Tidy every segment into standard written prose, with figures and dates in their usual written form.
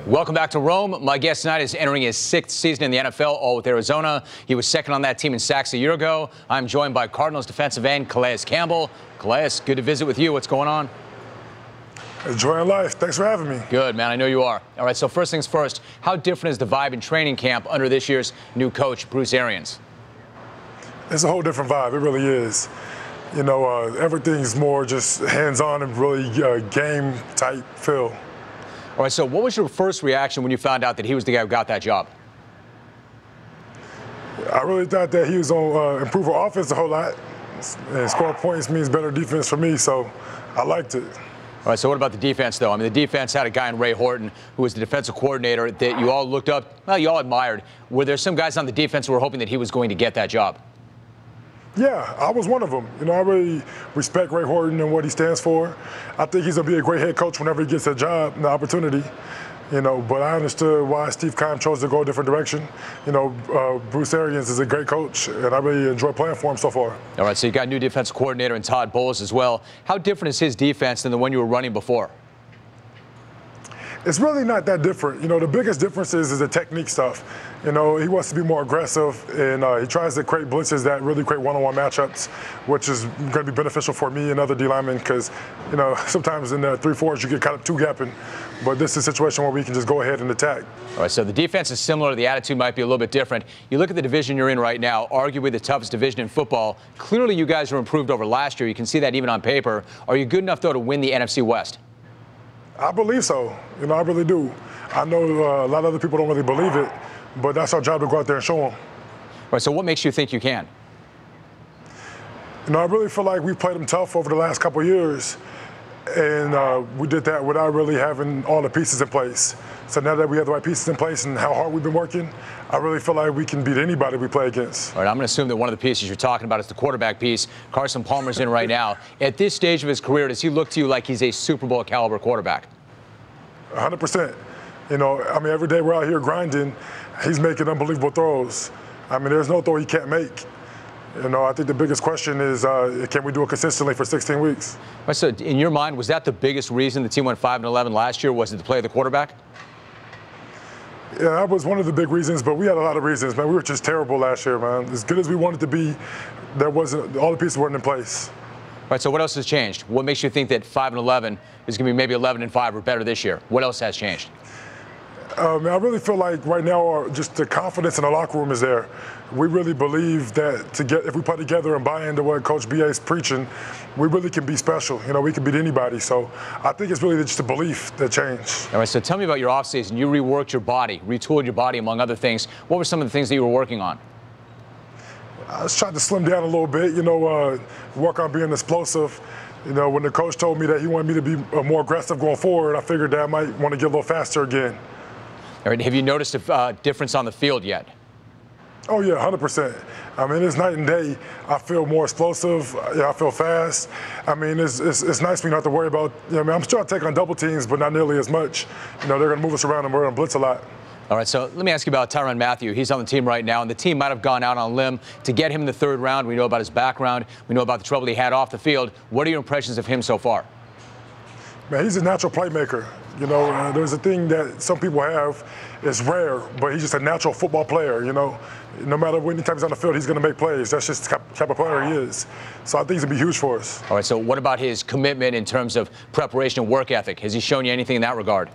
Welcome back to Rome. My guest tonight is entering his 6th season in the NFL, all with Arizona. He was second on that team in sacks a year ago. I'm joined by Cardinals defensive end Calais Campbell. Calais, good to visit with you. What's going on? Enjoying life. Thanks for having me. Good, man. I know you are. All right, so first things first, how different is the vibe in training camp under this year's new coach, Bruce Arians? It's a whole different vibe. It really is. You know, everything's more just hands-on and really game-type feel. All right, so what was your first reaction when you found out that he was the guy who got that job? I really thought that he was going to improve our offense a whole lot. And score points means better defense for me, so I liked it. All right, so what about the defense, though? I mean, the defense had a guy in Ray Horton who was the defensive coordinator that you all looked up, well, you all admired. Were there some guys on the defense who were hoping that he was going to get that job? Yeah, I was one of them. You know, I really respect Ray Horton and what he stands for. I think he's going to be a great head coach whenever he gets a job and the opportunity. You know, but I understood why Steve Keim chose to go a different direction. You know, Bruce Arians is a great coach, and I really enjoy playing for him so far. All right, so you got a new defensive coordinator in Todd Bowles as well. How different is his defense than the one you were running before? It's really not that different. You know, the biggest difference is the technique stuff. You know, he wants to be more aggressive, and he tries to create blitzes that really create one-on-one matchups, which is going to be beneficial for me and other D linemen because, you know, sometimes in the 3-4s you get kind of two-gapping. But this is a situation where we can just go ahead and attack. All right, so the defense is similar. The attitude might be a little bit different. You look at the division you're in right now, arguably the toughest division in football. Clearly you guys are improved over last year. You can see that even on paper. Are you good enough, though, to win the NFC West? I believe so. You know, I really do. I know a lot of other people don't really believe it, but that's our job to go out there and show them. All right, so what makes you think you can? You know, I really feel like we've played them tough over the last couple of years, and we did that without really having all the pieces in place. So now that we have the right pieces in place and how hard we've been working, I really feel like we can beat anybody we play against. All right, I'm going to assume that one of the pieces you're talking about is the quarterback piece. Carson Palmer's in right now. At this stage of his career, does he look to you like he's a Super Bowl caliber quarterback? 100%. You know, I mean, every day we're out here grinding, he's making unbelievable throws. I mean, there's no throw he can't make. You know, I think the biggest question is, can we do it consistently for 16 weeks? All right, so in your mind, was that the biggest reason the team went 5-11 last year? Was it to play the quarterback? Yeah, that was one of the big reasons, but we had a lot of reasons, man. We were just terrible last year, man. As good as we wanted to be, all the pieces weren't in place. All right, so what else has changed? What makes you think that 5-11 is going to be maybe 11-5 or better this year? What else has changed? I really feel like right now just the confidence in the locker room is there. We really believe that if we play together and buy into what Coach B.A. is preaching, we really can be special. You know, we can beat anybody. So I think it's really just a belief that changed. All right, so tell me about your offseason. You reworked your body, retooled your body, among other things. What were some of the things that you were working on? I was trying to slim down a little bit, you know, work on being explosive. You know, when the coach told me that he wanted me to be more aggressive going forward, I figured that I might want to get a little faster again. All right, have you noticed a difference on the field yet? Oh, yeah, 100%. I mean, it's night and day. I feel more explosive. Yeah, I feel fast. I mean, it's nice when you don't have to worry about, you know, I mean, I'm still trying to take on double teams, but not nearly as much. You know, they're going to move us around and we're going to blitz a lot. All right, so let me ask you about Tyrann Mathieu. He's on the team right now, and the team might have gone out on a limb to get him in the 3rd round. We know about his background. We know about the trouble he had off the field. What are your impressions of him so far? Man, he's a natural playmaker. You know, there's a thing that some people have. It's rare, but he's just a natural football player, you know. No matter when he's on the field, he's going to make plays. That's just the type of player he is. So I think he's going to be huge for us. All right, so what about his commitment in terms of preparation and work ethic? Has he shown you anything in that regard?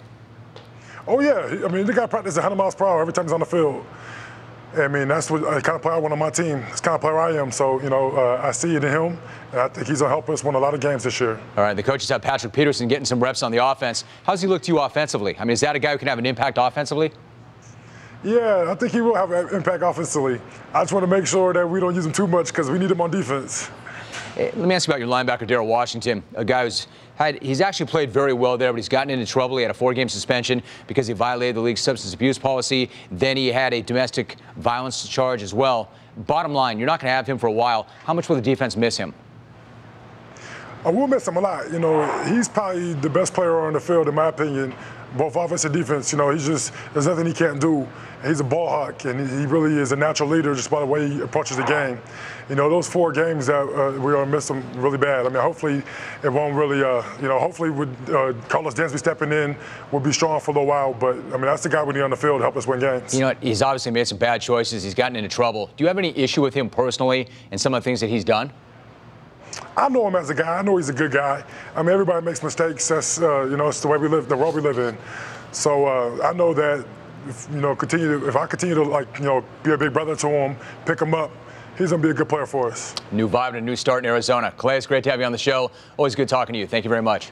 Oh, yeah. I mean, the guy practices 100 miles per hour every time he's on the field. I mean, that's what kind of player I want on my team. It's the kind of player I am. So, you know, I see it in him, and I think he's going to help us win a lot of games this year. All right, the coaches have Patrick Peterson getting some reps on the offense. How's he look to you offensively? I mean, is that a guy who can have an impact offensively? Yeah, I think he will have an impact offensively. I just want to make sure that we don't use him too much because we need him on defense. Let me ask you about your linebacker, Darrell Washington, a guy he's actually played very well there, but he's gotten into trouble. He had a 4-game suspension because he violated the league's substance abuse policy. Then he had a domestic violence charge as well. Bottom line, you're not going to have him for a while. How much will the defense miss him? We'll miss him a lot. You know, he's probably the best player on the field, in my opinion, both offense and defense. You know, there's nothing he can't do. He's a ball hawk, and he really is a natural leader just by the way he approaches the game. You know, those 4 games that we're going to miss him really bad. I mean, hopefully it won't really, you know, hopefully with Carlos Dansby stepping in, we'll be strong for a little while. But, I mean, that's the guy we need on the field to help us win games. You know what? He's obviously made some bad choices. He's gotten into trouble. Do you have any issue with him personally and some of the things that he's done? I know him as a guy. I know he's a good guy. I mean, everybody makes mistakes. That's, you know, it's the way we live, the world we live in. So I know that, if I continue to, like, you know, be a big brother to him, pick him up, he's going to be a good player for us. New vibe and a new start in Arizona. Calais, it's great to have you on the show. Always good talking to you. Thank you very much.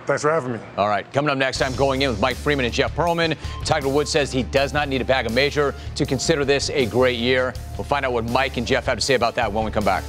Thanks for having me. All right, coming up next, I'm going in with Mike Freeman and Jeff Pearlman. Tiger Woods says he does not need to bag a major to consider this a great year. We'll find out what Mike and Jeff have to say about that when we come back.